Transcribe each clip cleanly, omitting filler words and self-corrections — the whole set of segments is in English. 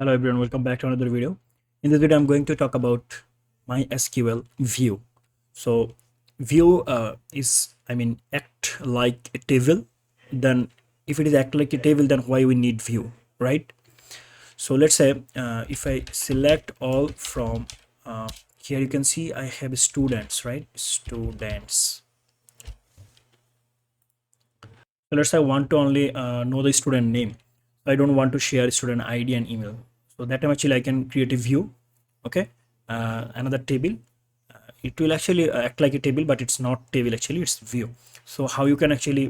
Hello everyone, welcome back to another video. In this video, I'm going to talk about MySQL view. So view act like a table. Then if it is act like a table, then why we need view, right? So let's say if I select all from here, you can see I have students, right? Students. So let's say I want to only know the student name. I don't want to share student ID and email. So that time actually I can create a view. Okay, another table. It will actually act like a table, but it's not table actually. It's view. So how you can actually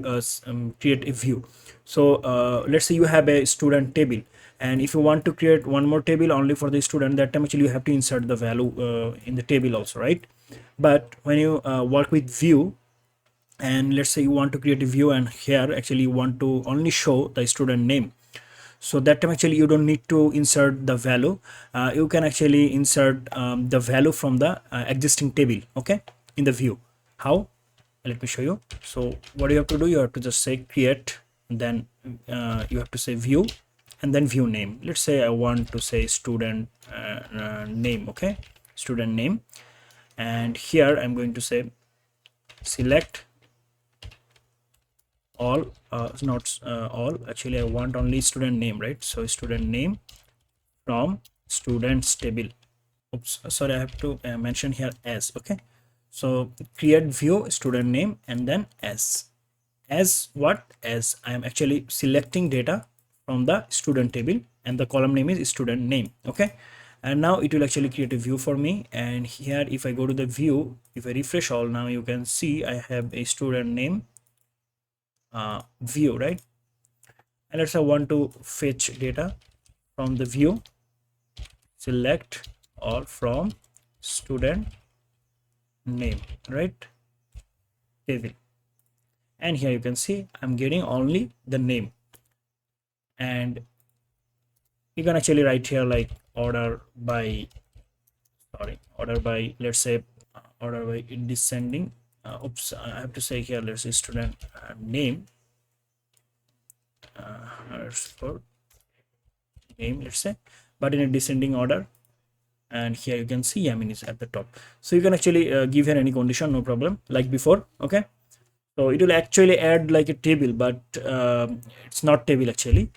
create a view? So let's say you have a student table, and if you want to create one more table only for the student, that time actually you have to insert the value in the table also, right? But when you work with view, and let's say you want to create a view, and here actually you want to only show the student name, so that time actually you don't need to insert the value. You can actually insert the value from the existing table, okay, in the view. How? Let me show you. So what you have to do, you have to just say create, then you have to say view, and then view name. Let's say I want to say student name, okay, student name. And here I'm going to say select all, not all, actually I want only student name, right? So student name from students table. Oops, sorry, I have to mention here as, okay. So create view student name and then as what, as I am actually selecting data from the student table, and the column name is student name, okay. And now it will actually create a view for me. And here if I go to the view, if I refresh all, now you can see I have a student name view, right? And let's say I want to fetch data from the view, select all from student name, right, table. And here you can see I'm getting only the name. And you can actually write here like order by, order by, let's say order by descending. Oops, I have to say here, let's say student name for name, let's say, but in a descending order. And here you can see Yamin is at the top. So you can actually give here any condition, no problem, like before, okay. So it will actually add like a table, but it's not table actually.